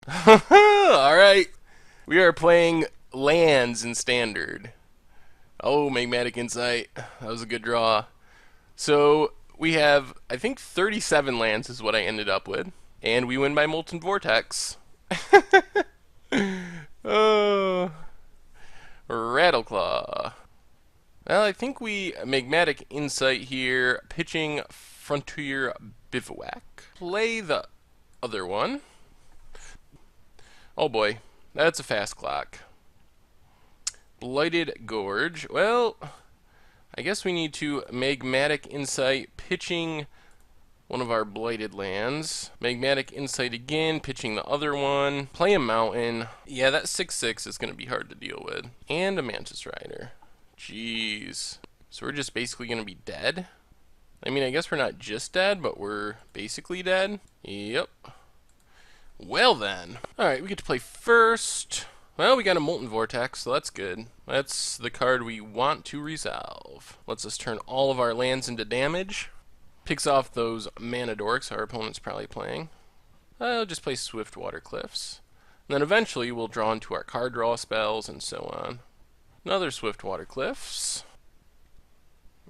Alright, we are playing lands in standard. Oh, Magmatic Insight. That was a good draw. So, we have, I think, 37 lands is what I ended up with. And we win by Molten Vortex. Oh, Rattleclaw. Well, I think we Magmatic Insight here, pitching Frontier Bivouac. Play the other one. Oh boy, that's a fast clock. Blighted Gorge. Well, I guess we need to Magmatic Insight, pitching one of our blighted lands. Magmatic Insight again, pitching the other one. Play a mountain. Yeah, that 6/6 is going to be hard to deal with. And a Mantis Rider. Jeez. So we're just basically going to be dead? I mean, I guess we're not just dead, but we're basically dead. Yep. Well then. Alright, we get to play first. Well, we got a Molten Vortex, so that's good. That's the card we want to resolve. Lets us turn all of our lands into damage. Picks off those mana dorks our opponent's probably playing. I'll just play Swift Water Cliffs. And then eventually we'll draw into our card draw spells and so on. Another Swift Water Cliffs.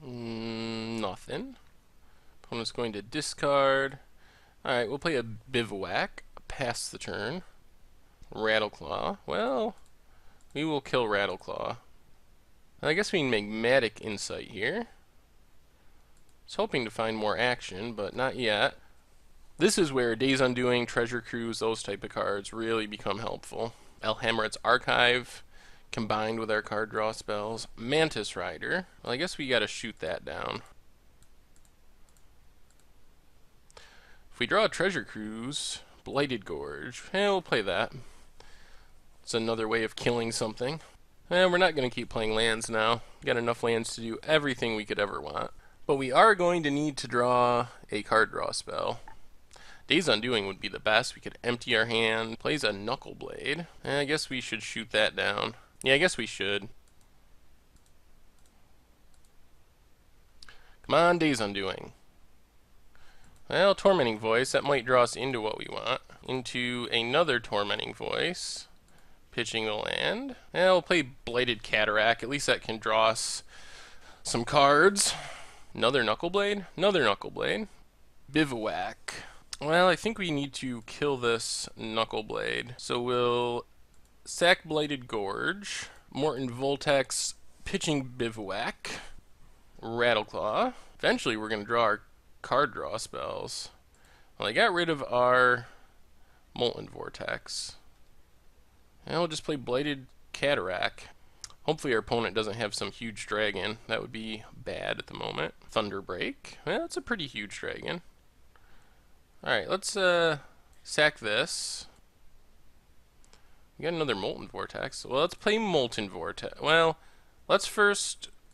Nothing. Opponent's going to discard. Alright, we'll play a Bivouac. Pass the turn. Rattleclaw. Well, we will kill Rattleclaw. I guess we can Magmatic Insight here. I was hoping to find more action, but not yet. This is where Days Undoing, Treasure Cruise, those type of cards really become helpful. Elhamret's Archive, combined with our card draw spells. Mantis Rider. Well, I guess we gotta shoot that down. If we draw a Treasure Cruise, Blighted Gorge, we'll play that. It's another way of killing something. We're not going to keep playing lands now. We've got enough lands to do everything we could ever want. But we are going to need to draw a card draw spell. Days Undoing would be the best. We could empty our hand. Plays a Knuckle Blade. I guess we should shoot that down. Yeah, I guess we should. Come on, Days Undoing. Well, Tormenting Voice. That might draw us into what we want. Into another Tormenting Voice. Pitching the land. We'll play Blighted Cataract. At least that can draw us some cards. Another Knuckleblade? Another Knuckleblade. Bivouac. Well, I think we need to kill this Knuckleblade. So we'll sack Blighted Gorge. Molten Vortex, pitching Bivouac. Rattleclaw. Eventually we're going to draw our card draw spells. Well, I got rid of our Molten Vortex. And we'll just play Blighted Cataract. Hopefully our opponent doesn't have some huge dragon. That would be bad at the moment. Thunderbreak. Well, that's a pretty huge dragon. Alright, let's sack this. We got another Molten Vortex. Well, let's play Molten Vortex. Well, let's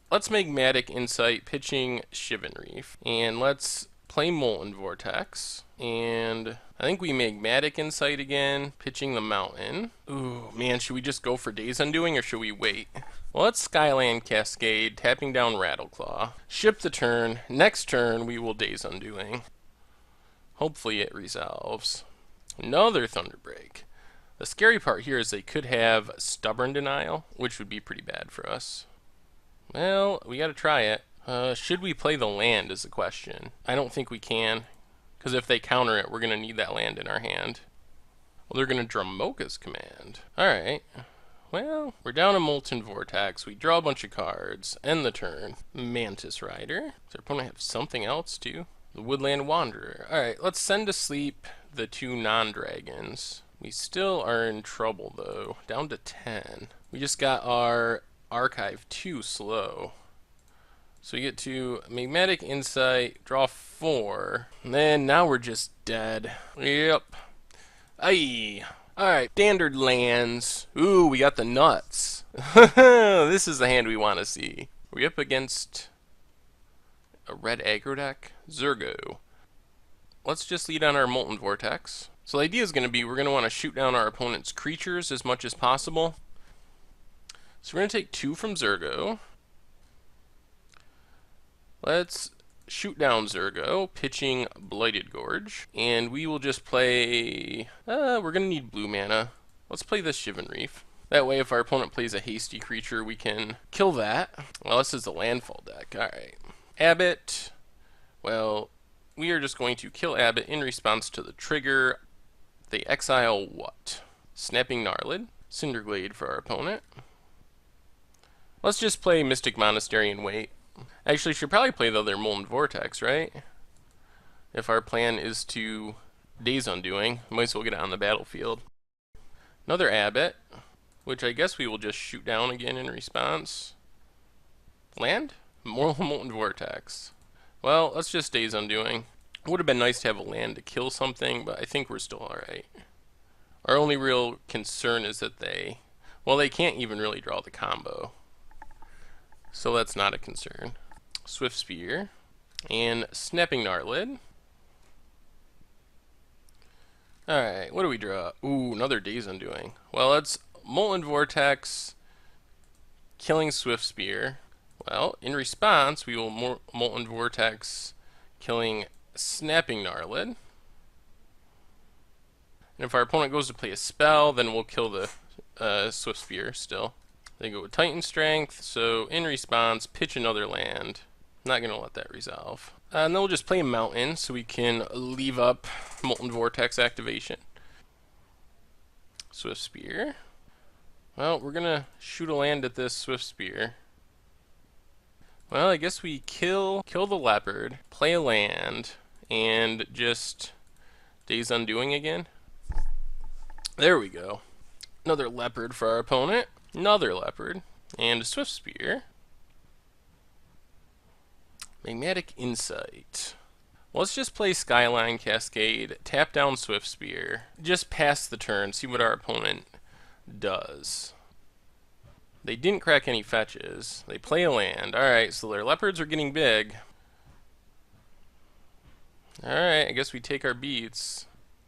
Magmatic Insight, pitching Shivan Reef. And let's play Molten Vortex. And I think we Magmatic Insight again, pitching the mountain. Ooh, man, should we just go for Days Undoing or should we wait? Well, let's Skyland Cascade, tapping down Rattleclaw. Ship the turn. Next turn, we will Days Undoing. Hopefully it resolves. Another Thunderbreak. The scary part here is they could have Stubborn Denial, which would be pretty bad for us. Well, we gotta try it. Should we play the land is the question. I don't think we can. Because if they counter it, we're going to need that land in our hand. Well, they're going to Dramoka's Command. Alright. Well, we're down a Molten Vortex. We draw a bunch of cards. End the turn. Mantis Rider. Does our opponent have something else, too? The Woodland Wanderer. Alright, let's send to sleep the two non-dragons. We still are in trouble, though. Down to 10. We just got our Archive too slow. So we get to Magmatic Insight, draw 4, and then now we're just dead. Yep. Aye. Alright, standard lands. Ooh, we got the nuts. This is the hand we want to see. Are we up against a red aggro deck? Zurgo. Let's just lead on our Molten Vortex. So the idea is going to be we're going to want to shoot down our opponent's creatures as much as possible. So we're going to take 2 from Zurgo. Let's shoot down Zergo, pitching Blighted Gorge, and we will just play, we're going to need blue mana. Let's play this Shivan Reef. That way if our opponent plays a hasty creature, we can kill that. Well, this is the landfall deck, alright. Abbott, well, we are just going to kill Abbott in response to the trigger. They exile what? Snapping Gnarlid, Cinderglade for our opponent. Let's just play Mystic Monastery and wait. Actually, should probably play the other Molten Vortex, right? If our plan is to Days Undoing, might as well get it on the battlefield. Another Abbott, which I guess we will just shoot down again in response. Land? More Molten Vortex. Well, let's just Days Undoing. Would have been nice to have a land to kill something, but I think we're still alright. Our only real concern is that they can't even really draw the combo. So that's not a concern. Swift Spear and Snapping Gnarlid. Alright, what do we draw? Ooh, another Days Undoing. Well, it's Molten Vortex, killing Swift Spear. Well, in response, we will Molten Vortex, killing Snapping Gnarlid. And if our opponent goes to play a spell, then we'll kill the Swift Spear still. They go with Titan Strength, so in response, pitch another land. Not going to let that resolve. And then we'll just play a Mountain, so we can leave up Molten Vortex activation. Swift Spear. Well, we're going to shoot a land at this Swift Spear. Well, I guess we kill the Leopard, play a land, and just Days Undoing again. There we go. Another Leopard for our opponent. Another Leopard. And a Swift Spear. Magmatic Insight. Let's just play Skyline Cascade, tap down Swift Spear, just pass the turn, see what our opponent does. They didn't crack any fetches. They play a land. Alright, so their Leopards are getting big. Alright, I guess we take our beats.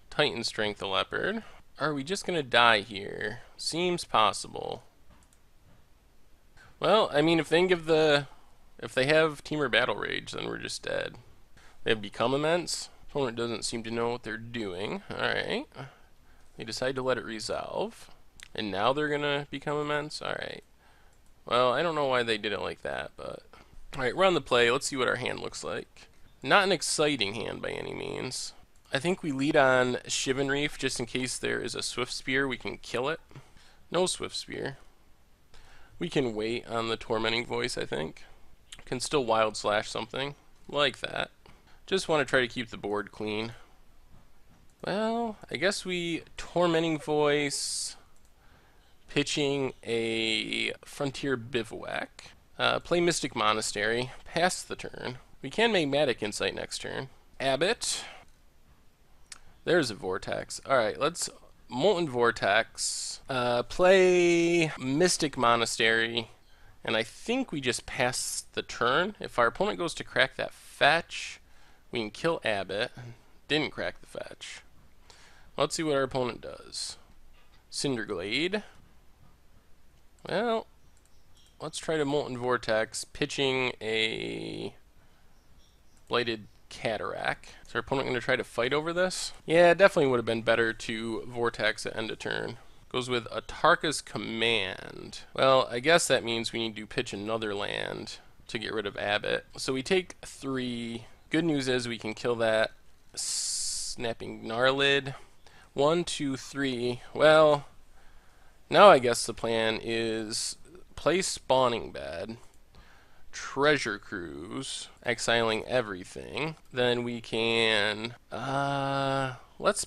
Titan Strength the Leopard. Are we just gonna die here? Seems possible. Well, I mean, if they have Teamer Battle Rage, then we're just dead. They have Become Immense. Opponent doesn't seem to know what they're doing. Alright. They decide to let it resolve. And now they're gonna Become Immense? Alright. Well, I don't know why they did it like that, but... Alright, run the play. Let's see what our hand looks like. Not an exciting hand by any means. I think we lead on Shivan Reef just in case there is a Swift Spear. We can kill it. No Swift Spear. We can wait on the Tormenting Voice, I think. Can still Wild Slash something. Like that. Just want to try to keep the board clean. Well, I guess we Tormenting Voice, pitching a Frontier Bivouac, play Mystic Monastery, pass the turn. We can Magmatic Insight next turn. Abbott. There's a Vortex. Alright, let's Molten Vortex, play Mystic Monastery, and I think we just pass the turn. If our opponent goes to crack that fetch, we can kill Abbott. Didn't crack the fetch. Let's see what our opponent does. Cinderglade. Well, let's try to Molten Vortex, pitching a Blighted Cataract. Is our opponent going to try to fight over this? Yeah, it definitely would have been better to Vortex at end of turn. Goes with Atarka's Command. Well, I guess that means we need to pitch another land to get rid of Abbott. So we take 3. Good news is we can kill that Snapping Gnarlid. 1, 2, 3. Well, now I guess the plan is play Spawning Bed, Treasure Cruise, exiling everything. Then we can let's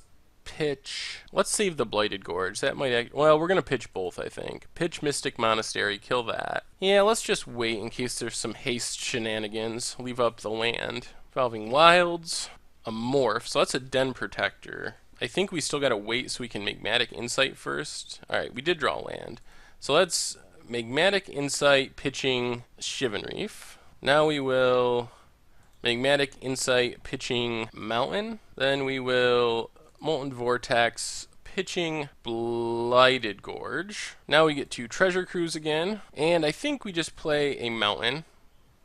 save the Blighted Gorge. That might well, we're gonna pitch both, I think. Pitch Mystic Monastery, kill that. Yeah, let's just wait in case there's some haste shenanigans. Leave up the land. Evolving Wilds, a Morph, so that's a Den Protector. I think we still gotta wait so we can Magmatic Insight first. Alright, we did draw land. So let's Magmatic Insight, pitching Shivan Reef. Now we will Magmatic Insight, pitching Mountain. Then we will Molten Vortex, pitching Blighted Gorge. Now we get to Treasure Cruise again. And I think we just play a Mountain,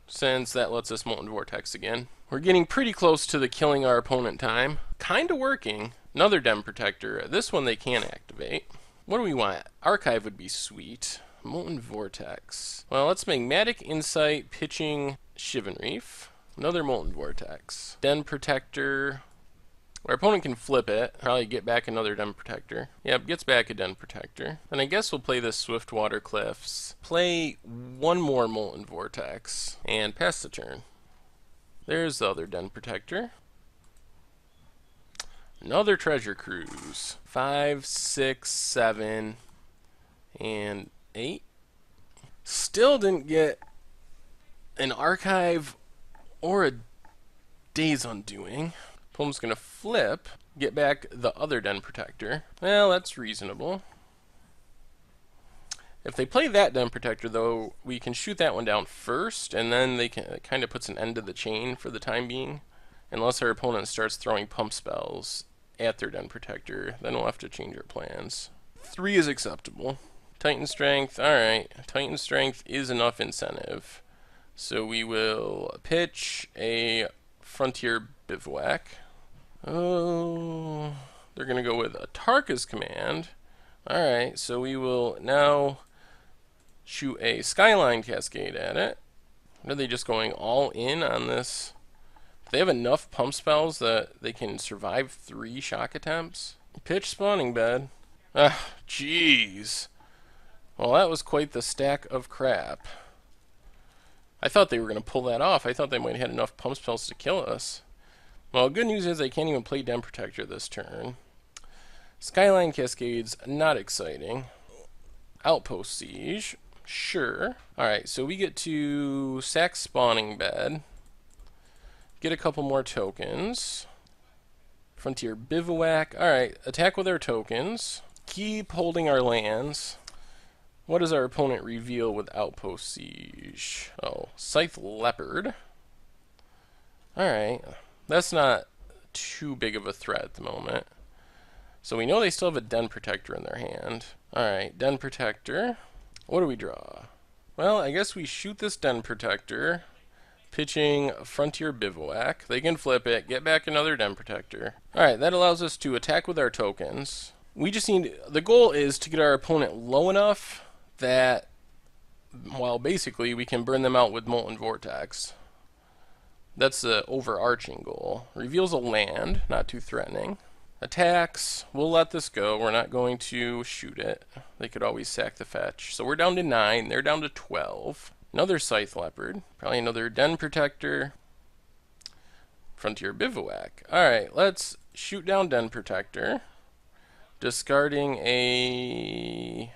since that lets us Molten Vortex again. We're getting pretty close to the killing our opponent time. Kind of working. Another Den Protector. This one they can't activate. What do we want? Archive would be sweet. Molten Vortex. Well, let's make Matic Insight, pitching Shivan Reef. Another Molten Vortex. Den Protector. Our opponent can flip it. Probably get back another Den Protector. Yep, gets back a Den Protector. And I guess we'll play this Swiftwater Cliffs. Play one more Molten Vortex. And pass the turn. There's the other Den Protector. Another Treasure Cruise. 5, 6, 7, and 8. Still didn't get an Archive or a Days Undoing. Opponent's going to flip, get back the other Den Protector. Well, that's reasonable. If they play that Den Protector, though, we can shoot that one down first, and then they can, it kind of puts an end to the chain for the time being. Unless our opponent starts throwing pump spells at their Den Protector, then we'll have to change our plans. 3 is acceptable. Titan Strength, alright. Titan Strength is enough incentive. So we will pitch a Frontier Bivouac. Oh, they're going to go with a Tarka's Command. Alright, so we will now shoot a Skyline Cascade at it. Are they just going all in on this? Do they have enough pump spells that they can survive 3 shock attempts? Pitch Spawning Bed. Ah, jeez. Well, that was quite the stack of crap. I thought they were going to pull that off. I thought they might have had enough pump spells to kill us. Well, good news is they can't even play Den Protector this turn. Skyline Cascade's not exciting. Outpost Siege. Sure. Alright, so we get to sack Spawning Bed. Get a couple more tokens. Frontier Bivouac. Alright, attack with our tokens. Keep holding our lands. What does our opponent reveal with Outpost Siege? Oh, Scythe Leopard. Alright, that's not too big of a threat at the moment. So we know they still have a Den Protector in their hand. Alright, Den Protector. What do we draw? Well, I guess we shoot this Den Protector, pitching Frontier Bivouac. They can flip it, get back another Den Protector. Alright, that allows us to attack with our tokens. We just need, the goal is to get our opponent low enough that, well, basically we can burn them out with Molten Vortex. That's the overarching goal. Reveals a land, not too threatening. Attacks, we'll let this go. We're not going to shoot it. They could always sack the fetch. So we're down to 9, they're down to 12. Another Scythe Leopard, probably another Den Protector. Frontier Bivouac. Alright, let's shoot down Den Protector. Discarding a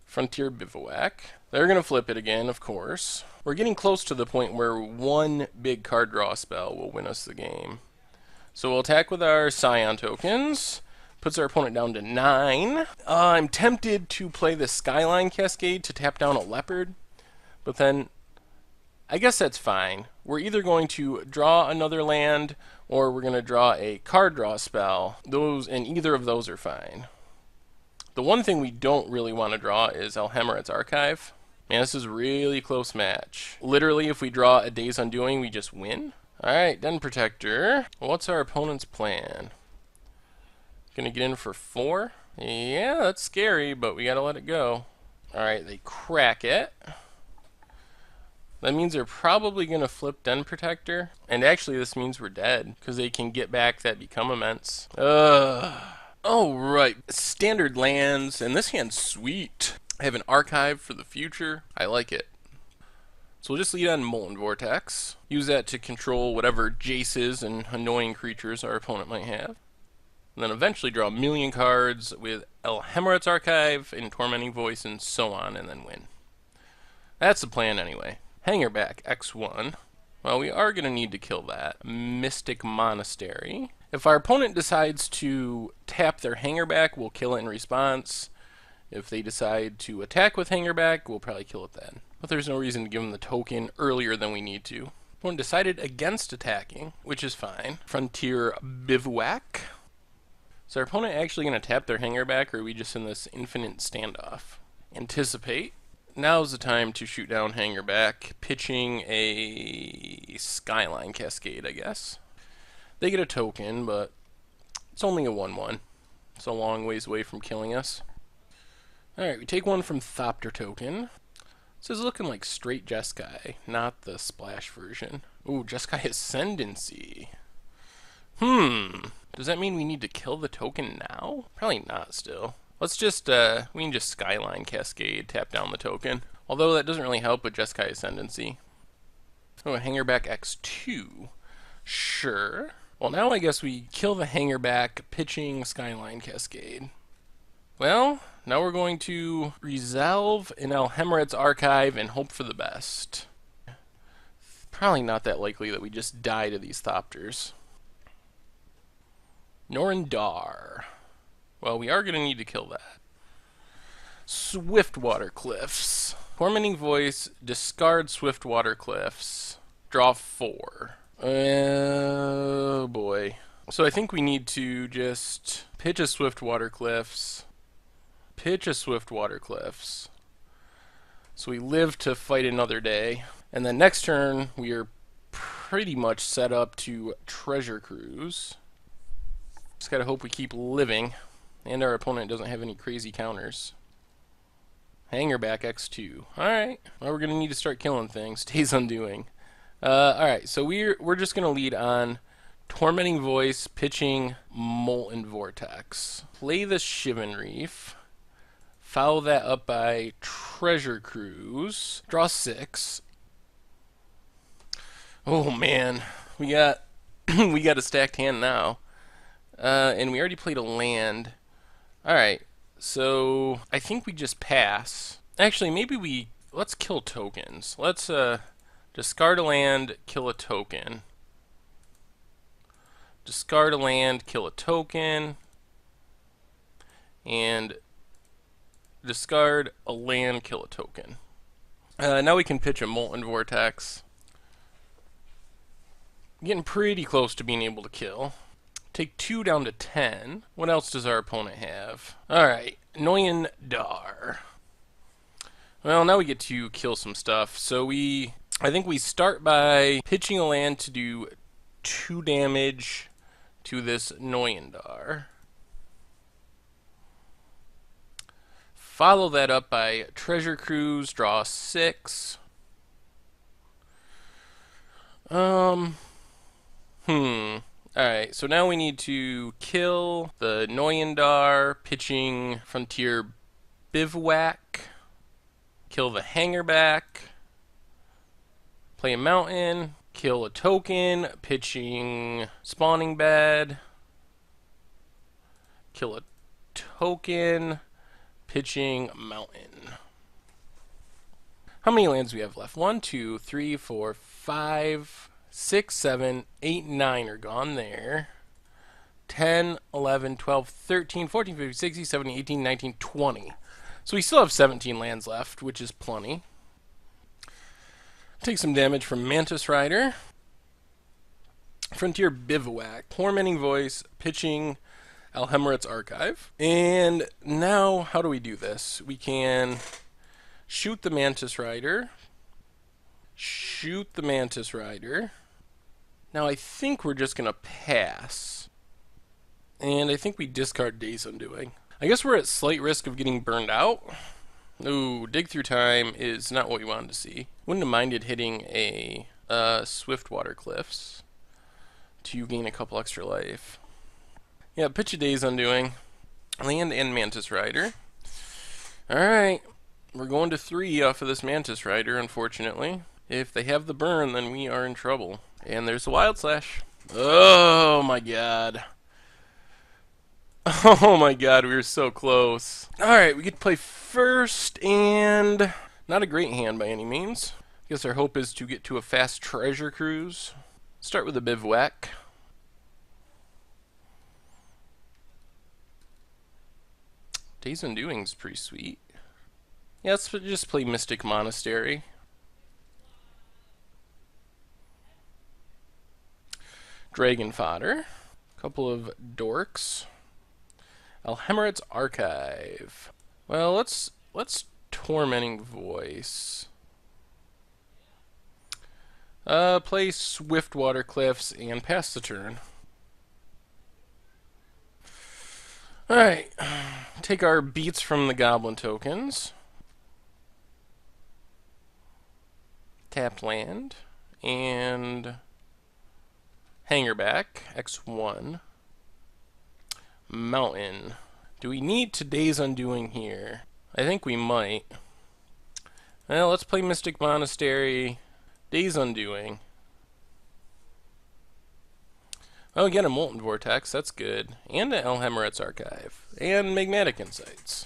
Frontier Bivouac. They're going to flip it again, of course. We're getting close to the point where one big card draw spell will win us the game. So we'll attack with our Scion tokens. Puts our opponent down to 9. I'm tempted to play the Skyline Cascade to tap down a Leopard. But then, I guess that's fine. We're either going to draw another land, or we're going to draw a card draw spell. Those, and either of those are fine. The one thing we don't really want to draw is Alhemoret's Archive. Man, this is a really close match. Literally, if we draw a Days Undoing, we just win. Alright, Den Protector. What's our opponent's plan? Gonna get in for 4? Yeah, that's scary, but we gotta let it go. Alright, they crack it. That means they're probably gonna flip Den Protector. And actually, this means we're dead, because they can get back that Become Immense. Alright, standard lands, and this hand's sweet. I have an Archive for the future. I like it. So we'll just lead on Molten Vortex. Use that to control whatever Jaces and annoying creatures our opponent might have. And then eventually draw a million cards with Alhemoret's Archive and Tormenting Voice and so on, and then win. That's the plan anyway. Hangerback, X1. Well, we are going to need to kill that. Mystic Monastery. If our opponent decides to tap their Hangerback, we'll kill it in response. If they decide to attack with Hangerback, we'll probably kill it then. But there's no reason to give them the token earlier than we need to. Opponent decided against attacking, which is fine. Frontier Bivouac. Is our opponent actually going to tap their Hangerback, or are we just in this infinite standoff? Anticipate. now's the time to shoot down Hangerback, pitching a Skyline Cascade, I guess. They get a token, but it's only a 1/1. It's a long ways away from killing us. Alright, we take one from Thopter token. This is looking like straight Jeskai, not the splash version. Ooh, Jeskai Ascendancy. Does that mean we need to kill the token now? Probably not still. Let's just, we can just Skyline Cascade, tap down the token. Although that doesn't really help with Jeskai Ascendancy. Oh, Hangerback X2. Sure. Well, now I guess we kill the Hangerback, pitching Skyline Cascade. Well, now we're going to resolve in Alhemret's archive and hope for the best. Probably not that likely that we just die to these Thopters. Norindar. Well, we are going to need to kill that. Swiftwater Cliffs. Tormenting Voice, discard Swiftwater Cliffs. Draw 4. Oh boy. So I think we need to just pitch a Swiftwater Cliffs. Pitch a Swiftwater Cliffs. So we live to fight another day. And then next turn, we are pretty much set up to Treasure Cruise. Just gotta hope we keep living. And our opponent doesn't have any crazy counters. Hangerback X2. Alright. Well, we're gonna need to start killing things. Days Undoing. Alright, so we're just gonna lead on Tormenting Voice, pitching Molten Vortex. Play the Shivan Reef. Follow that up by Treasure Cruise. Draw 6. Oh man, we got we got a stacked hand now. And we already played a land. Alright, so I think we just pass. Actually, maybe let's kill tokens. Let's discard a land, kill a token. Discard a land, kill a token. And discard a land, kill a token. Now we can pitch a Molten Vortex. Getting pretty close to being able to kill. Take 2 down to 10. What else does our opponent have? Alright, Norindar. Well, now we get to kill some stuff. So I think we start by pitching a land to do 2 damage to this Norindar. Follow that up by Treasure Cruise, draw 6. Alright, so now we need to kill the Norindar, pitching Frontier Bivouac, kill the Hangerback, play a mountain, kill a token, pitching Spawning Bed, kill a token, pitching mountain. How many lands do we have left? 1, 2, 3, 4, 5, 6, 7, 8, 9 are gone there. 10, 11, 12, 13, 14, 15, 16, 17, 18, 19, 20. So we still have 17 lands left, which is plenty. Take some damage from Mantis Rider. Frontier Bivouac. Tormenting Voice, pitching Alhemret's Archive. And now, how do we do this? We can shoot the Mantis Rider. Shoot the Mantis Rider. Now I think we're just going to pass. And I think we discard Days Undoing. I guess we're at slight risk of getting burned out. Ooh, Dig Through Time is not what we wanted to see. Wouldn't have minded hitting a Swiftwater Cliffs to gain a couple extra life. Yeah, pitch a Days Undoing. Land and Mantis Rider. Alright, we're going to 3 off of this Mantis Rider, unfortunately. If they have the burn, then we are in trouble. And there's the Wild Slash. Oh my god. Oh my god, we were so close. Alright, we get to play first, and not a great hand by any means. I guess our hope is to get to a fast Treasure Cruise. Start with a Bivouac. Days Undoing's pretty sweet. Yeah, let's just play Mystic Monastery. Dragon Fodder. Couple of Dorks. Alhemret's Archive. Well, let's Tormenting Voice. Play Swiftwater Cliffs and pass the turn. Alright, take our beats from the Goblin tokens. Tap land, and Hangerback, X1. Mountain. Do we need Today's Undoing here? I think we might. Well, let's play Mystic Monastery, Days Undoing. Oh, again, a Molten Vortex, that's good. And an Elhemeret's Archive. And Magmatic Insights.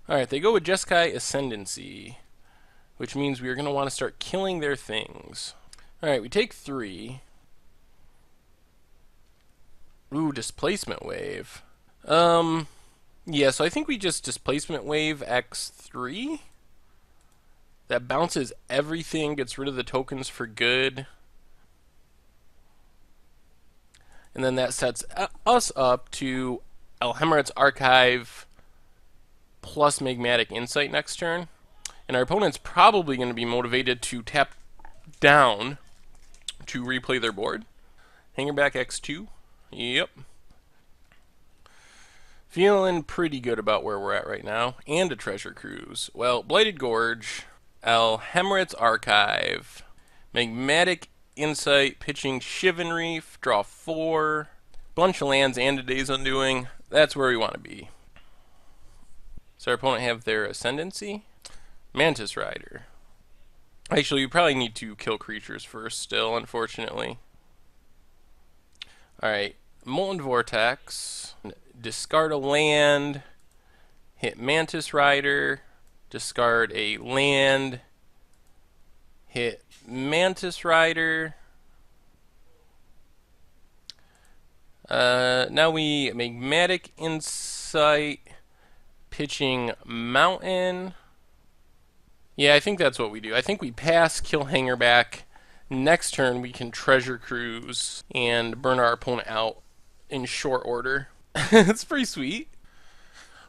Alright, they go with Jeskai Ascendancy, which means we are going to want to start killing their things. Alright, we take 3. Ooh, Displacement Wave. Yeah, so I think we just Displacement Wave X3. That bounces everything, gets rid of the tokens for good. And then that sets us up to Elhemeret's Archive plus Magmatic Insight next turn. And our opponent's probably going to be motivated to tap down to replay their board. Hangerback X2. Yep. Feeling pretty good about where we're at right now. And a Treasure Cruise. Well, Blighted Gorge, Elhemeret's Archive, Magmatic Insight, pitching Shivan Reef, draw 4, bunch of lands and a Days Undoing. That's where we want to be. So our opponent have their Ascendancy. Mantis Rider. Actually, you probably need to kill creatures first still, unfortunately. Alright, Molten Vortex. Discard a land. Hit Mantis Rider. Discard a land. Hit Mantis Rider. Now we Magmatic Insight. Pitching Mountain. Yeah, I think that's what we do. I think we pass, kill Hangerback. Next turn we can Treasure Cruise and burn our opponent out in short order. It's pretty sweet.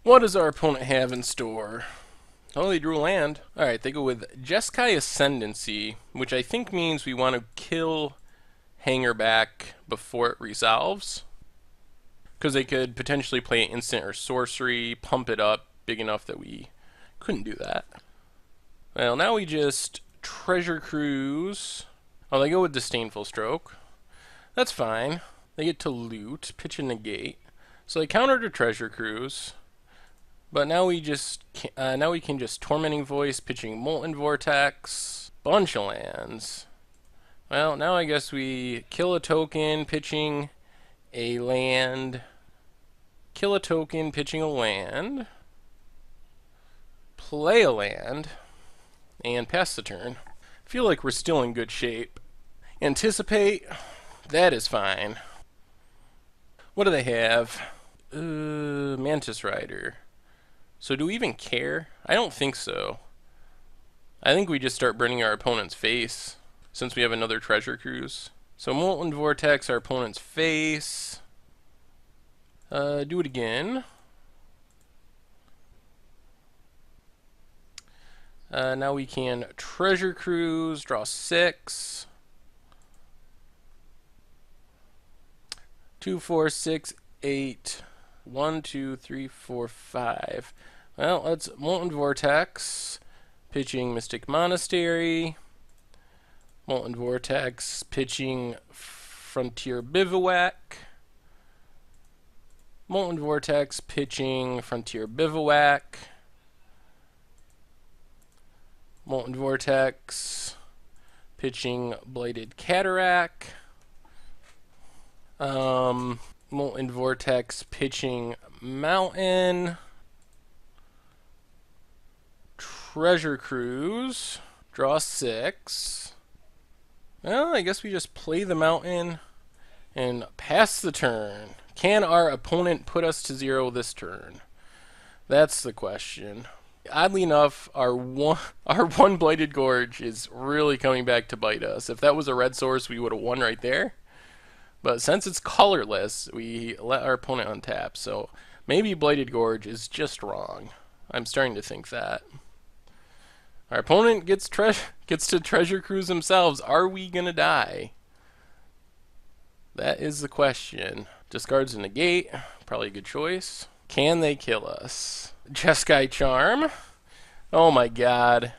What does our opponent have in store? Oh, they drew a land. Alright, they go with Jeskai Ascendancy, which I think means we want to kill Hangerback before it resolves. Because they could potentially play an instant or sorcery, pump it up big enough that we couldn't do that. Well, now we just Treasure Cruise. Oh, they go with Disdainful Stroke. That's fine. They get to loot, pitch and negate. So they counter to Treasure Cruise. But now we just now we can just Tormenting Voice, pitching Molten Vortex, bunch of lands. Well, now I guess we kill a token, pitching a land. Kill a token, pitching a land. Play a land. And pass the turn. Feel like we're still in good shape. Anticipate. That is fine. What do they have? Mantis Rider. So do we even care? I don't think so. I think we just start burning our opponent's face, since we have another Treasure Cruise. So Molten Vortex, our opponent's face. Do it again. Now we can Treasure Cruise, draw 6. 2, 4, 6, 8. 1, 2, 3, 4, 5. Well, let's Molten Vortex, pitching Mystic Monastery. Molten Vortex, pitching Frontier Bivouac. Molten Vortex, pitching Frontier Bivouac. Molten Vortex, pitching Blighted Cataract. Molten Vortex, pitching Mountain. Treasure Cruise, draw 6. Well, I guess we just play the Mountain and pass the turn. Can our opponent put us to 0 this turn? That's the question. Oddly enough, our one Blighted Gorge is really coming back to bite us. If that was a red source, we would have won right there. But since it's colorless, we let our opponent untap. So maybe Blighted Gorge is just wrong. I'm starting to think that. Our opponent gets to treasure cruise themselves. Are we gonna die? That is the question. Discards a negate. Probably a good choice. Can they kill us? Jeskai Charm. Oh my god.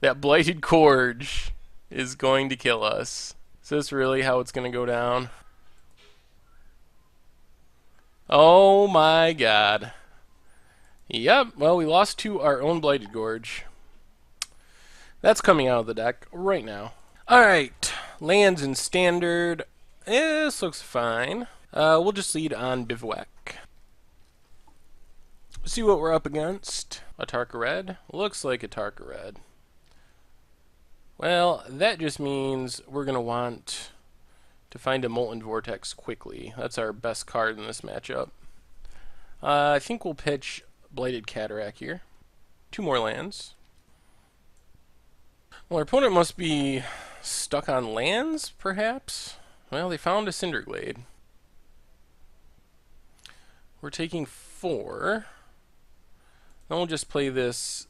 That Blighted Gorge is going to kill us. Is this really how it's going to go down? Oh my god. Yep, well, we lost to our own Blighted Gorge. That's coming out of the deck right now. Alright, lands in standard. This looks fine. We'll just lead on Bivouac. See what we're up against. Atarka Red? Looks like Atarka Red. Well, that just means we're going to want to find a Molten Vortex quickly. That's our best card in this matchup. I think we'll pitch Blighted Cataract here. 2 more lands. Well, our opponent must be stuck on lands, perhaps? Well, they found a Cinderglade. We're taking 4. Then we'll just play this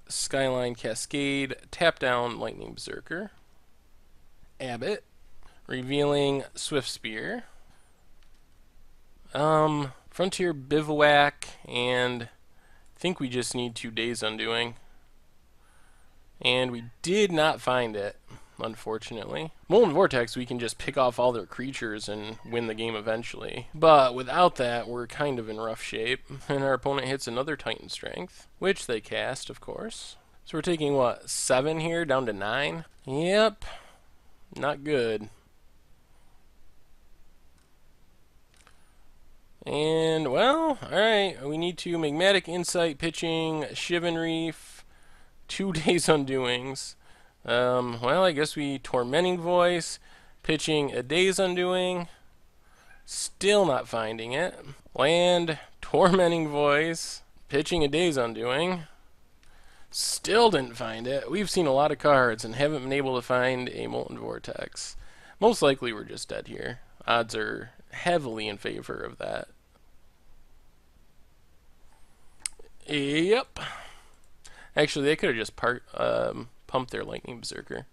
Skyline Cascade, tap down Lightning Berserker. Abbott. Revealing Swift Spear. Frontier Bivouac, and I think we just need 2 Days Undoing. And we did not find it, unfortunately. Molten Vortex, we can just pick off all their creatures and win the game eventually. But without that, we're kind of in rough shape. And our opponent hits another Titan Strength, which they cast, of course. So we're taking, what, 7 here, down to 9? Yep. Not good. And, well, alright. We need to Magmatic Insight, pitching Shivan Reef, 2 Days Undoings. Well, I guess we Tormenting Voice, pitching a Days Undoing, still not finding it. Land, Tormenting Voice, pitching a Days Undoing, still didn't find it. We've seen a lot of cards and haven't been able to find a Molten Vortex. Most likely we're just dead here. Odds are heavily in favor of that. Yep. Actually, they could have just pumped their Lightning Berserker.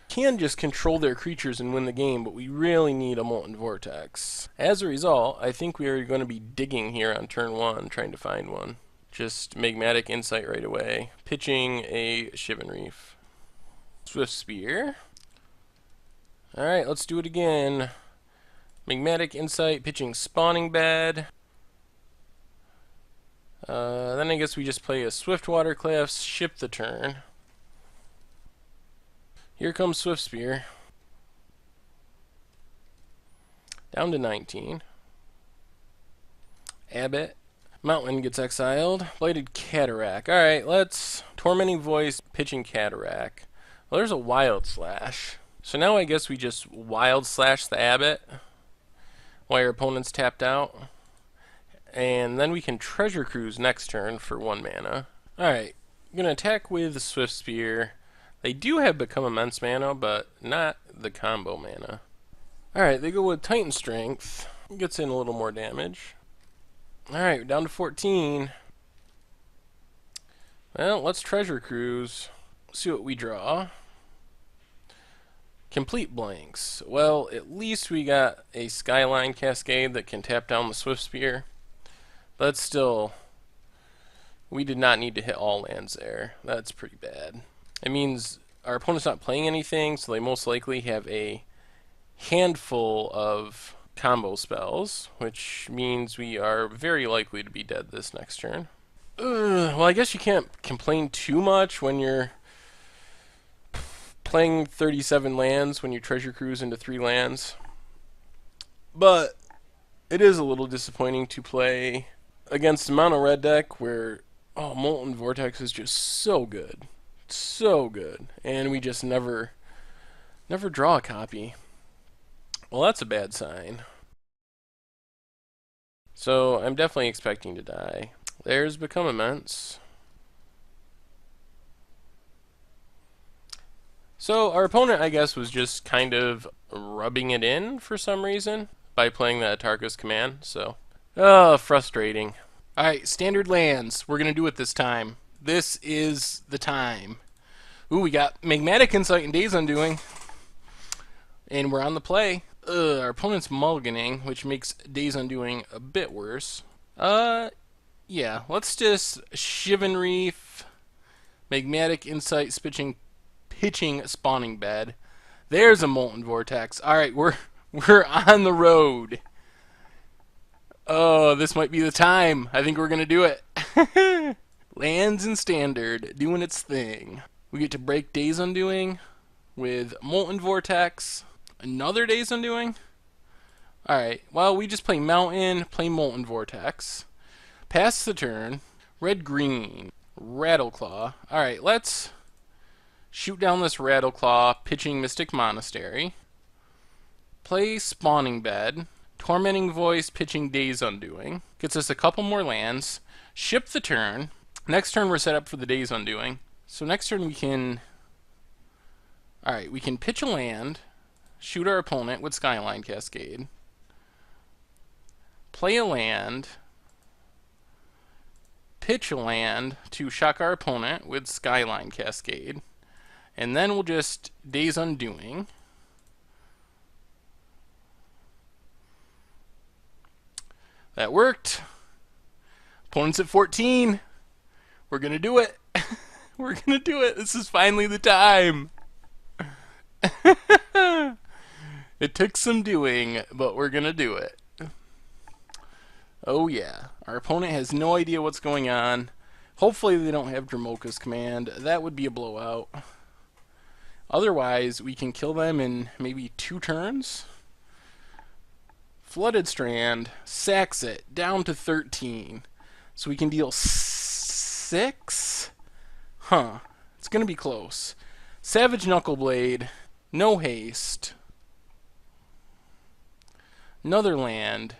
Can just control their creatures and win the game, but we really need a Molten Vortex. As a result, I think we are going to be digging here on turn 1, trying to find one. Just Magmatic Insight right away. Pitching a Shivan Reef. Swift Spear. Alright, let's do it again. Magmatic Insight, pitching Spawning Bed. Then I guess we just play a Swiftwater Cliffs, ship the turn. Here comes Swift Spear. Down to 19. Abbott. Mountain gets exiled. Blighted Cataract. Alright, let's Tormenting Voice, pitching Cataract. Well, there's a Wild Slash. So now I guess we just Wild Slash the Abbott while your opponent's tapped out. And then we can Treasure Cruise next turn for 1 mana. Alright, I'm going to attack with the Swift Spear. They do have Become Immense mana, but not the combo mana. Alright, they go with Titan Strength. Gets in a little more damage. Alright, we're down to 14. Well, let's Treasure Cruise. See what we draw. Complete blanks. Well, at least we got a Skyline Cascade that can tap down the Swift Spear. But still, we did not need to hit all lands there. That's pretty bad. It means our opponent's not playing anything, so they most likely have a handful of combo spells, which means we are very likely to be dead this next turn. Well, I guess you can't complain too much when you're playing 37 lands when you Treasure Cruise into 3 lands. But it is a little disappointing to play against a mono red deck where, oh, Molten Vortex is just so good. So good. And we just never draw a copy. Well, that's a bad sign. So I'm definitely expecting to die. There's Become Immense. So our opponent, I guess, was just kind of rubbing it in for some reason by playing the Atarka's Command. So, frustrating. Alright, standard lands. We're going to do it this time. This is the time. Ooh, we got Magmatic Insight and Days Undoing. And we're on the play. Our opponent's mulliganing, which makes Days Undoing a bit worse. Yeah, let's just Shivan Reef, Magmatic Insight, pitching Spawning Bed. There's a Molten Vortex. Alright, we're on the road. Oh, this might be the time. I think we're going to do it. Lands in Standard, doing its thing. We get to break Days Undoing with Molten Vortex. Another Days Undoing? Alright, well, we just play Mountain, play Molten Vortex. Pass the turn. Red-green. Rattleclaw. Alright, let's shoot down this Rattleclaw, pitching Mystic Monastery. Play Spawning Bed. Tormenting Voice, pitching Days Undoing. Gets us a couple more lands. Ship the turn. Next turn we're set up for the Days Undoing. So next turn we can... Alright, we can pitch a land, shoot our opponent with Skyline Cascade. Play a land, pitch a land to shock our opponent with Skyline Cascade. And then we'll just Days Undoing. That worked. Opponent's at 14. We're going to do it. We're going to do it. This is finally the time. It took some doing, but we're going to do it. Oh yeah. Our opponent has no idea what's going on. Hopefully they don't have Dromoka's Command. That would be a blowout. Otherwise, we can kill them in maybe 2 turns. Flooded Strand sacks it down to 13. So we can deal 6? Huh. It's going to be close. Savage Knuckleblade. No haste. Another land.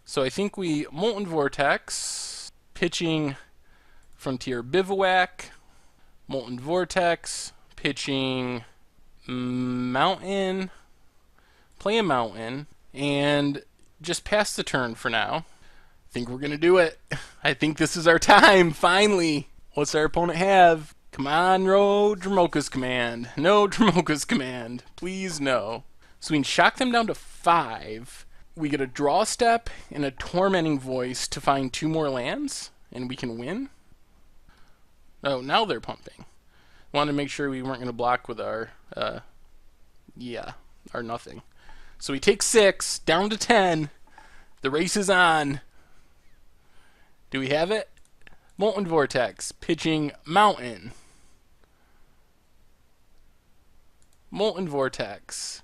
So I think we Molten Vortex. Pitching Frontier Bivouac. Molten Vortex. Pitching Mountain. Play a Mountain. And just pass the turn for now. I think we're going to do it. I think this is our time, finally. What's our opponent have? Come on, no Dromoka's Command. No Dromoka's Command. Please, no. So we can shock them down to 5. We get a draw step and a Tormenting Voice to find 2 more lands, and we can win. Oh, now they're pumping. Wanted to make sure we weren't going to block with our, our nothing. So we take 6, down to 10. The race is on. Do we have it? Molten Vortex, pitching Mountain. Molten Vortex,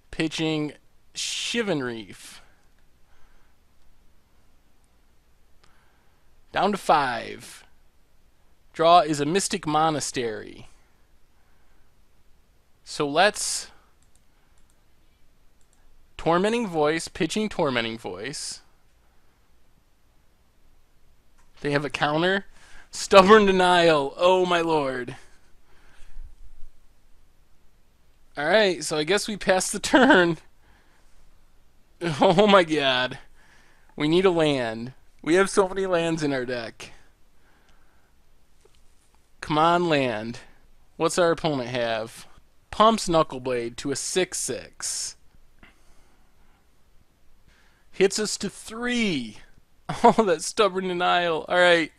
pitching Shivan Reef. Down to 5. Draw is a Mystic Monastery. So let's... Tormenting Voice, pitching Tormenting Voice. They have a counter. Stubborn Denial. Oh my lord. Alright, so I guess we passed the turn. Oh my god. We need a land. We have so many lands in our deck. Come on, land. What's our opponent have? Pumps Knuckleblade to a 6/6. Hits us to 3. Oh, that Stubborn Denial. Alright.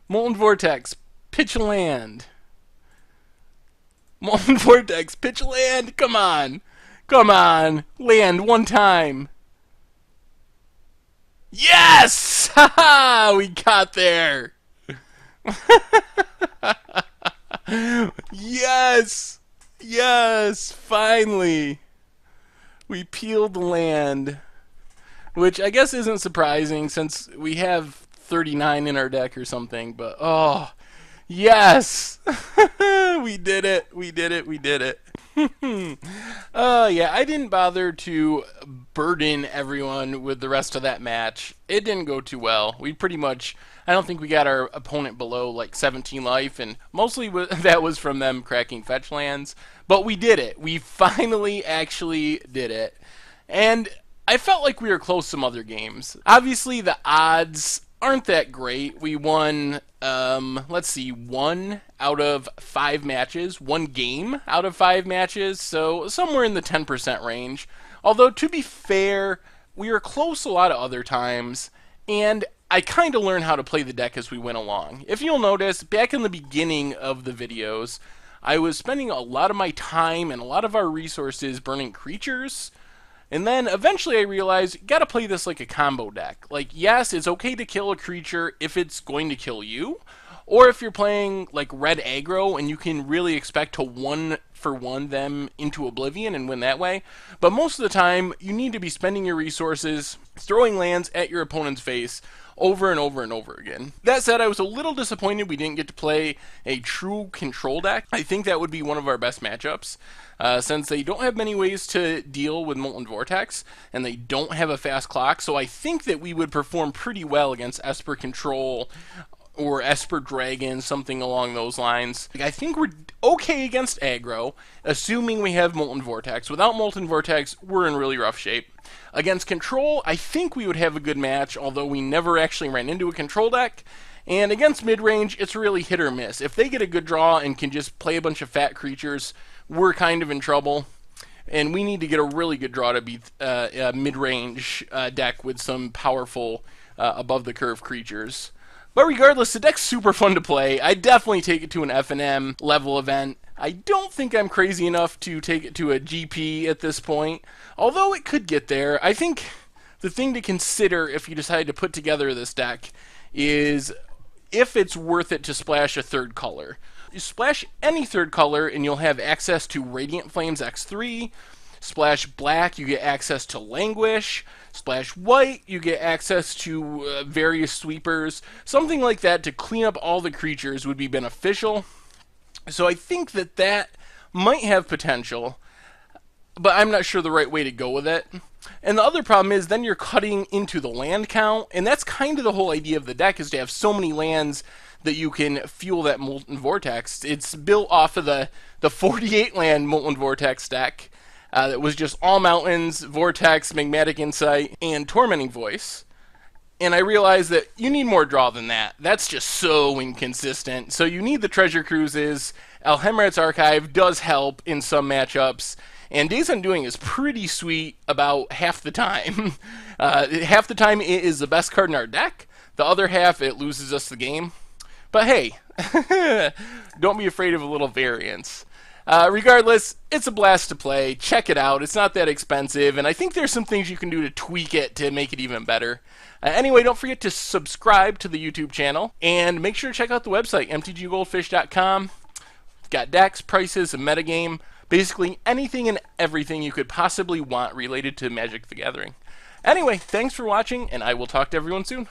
Molten Vortex. Pitch a land. Molten Vortex. Pitch a land. Come on. Come on. Land 1 time. Yes! Haha! We got there. Yes! Yes! Finally. We peeled the land. Which I guess isn't surprising since we have 39 in our deck or something, but oh, yes! We did it, we did it, we did it. Yeah, I didn't bother to burden everyone with the rest of that match. It didn't go too well. We pretty much, I don't think we got our opponent below like 17 life, and mostly that was from them cracking fetch lands. But we did it. We finally actually did it. And I felt like we were close some other games. Obviously, the odds aren't that great. We won, let's see, 1 out of 5 matches, 1 game out of 5 matches, so somewhere in the 10% range. Although, to be fair, we were close a lot of other times, and I kind of learned how to play the deck as we went along. If you'll notice, back in the beginning of the videos, I was spending a lot of my time and a lot of our resources burning creatures. And then eventually I realized, you gotta play this like a combo deck. Like, yes, it's okay to kill a creature if it's going to kill you, or if you're playing like red aggro and you can really expect to 1-for-1 them into oblivion and win that way. But most of the time, you need to be spending your resources throwing lands at your opponent's face over and over and over again. That said, I was a little disappointed we didn't get to play a true control deck. I think that would be one of our best matchups. Since they don't have many ways to deal with Molten Vortex, and they don't have a fast clock, so I think that we would perform pretty well against Esper Control or Esper Dragon, something along those lines. I think we're okay against aggro, assuming we have Molten Vortex. Without Molten Vortex, we're in really rough shape. Against control, I think we would have a good match, although we never actually ran into a control deck. And against mid-range, it's really hit or miss. If they get a good draw and can just play a bunch of fat creatures, we're kind of in trouble. And we need to get a really good draw to beat a mid-range deck with some powerful above-the-curve creatures. But regardless, the deck's super fun to play. I definitely take it to an F&M level event. I don't think I'm crazy enough to take it to a GP at this point, although it could get there. I think the thing to consider if you decide to put together this deck is if it's worth it to splash a third color. You splash any third color and you'll have access to Radiant Flames X3. Splash black, you get access to Languish. Splash white, you get access to various sweepers. Something like that to clean up all the creatures would be beneficial. So I think that that might have potential, but I'm not sure the right way to go with it. And the other problem is then you're cutting into the land count, and that's kind of the whole idea of the deck, is to have so many lands that you can fuel that Molten Vortex. It's built off of the 48 land Molten Vortex deck that was just all mountains, Vortex, Magmatic Insight, and Tormenting Voice. And I realized that you need more draw than that. That's just so inconsistent. So you need the Treasure Cruises. Alhemrat's Archive does help in some matchups. And Days Undoing is pretty sweet about half the time. Half the time it is the best card in our deck. The other half it loses us the game. But hey, don't be afraid of a little variance. Regardless, it's a blast to play. Check it out. It's not that expensive, and I think there's some things you can do to tweak it to make it even better. Anyway, don't forget to subscribe to the YouTube channel, and make sure to check out the website, mtggoldfish.com. It's got decks, prices, a metagame, basically anything and everything you could possibly want related to Magic the Gathering. Anyway, thanks for watching, and I will talk to everyone soon.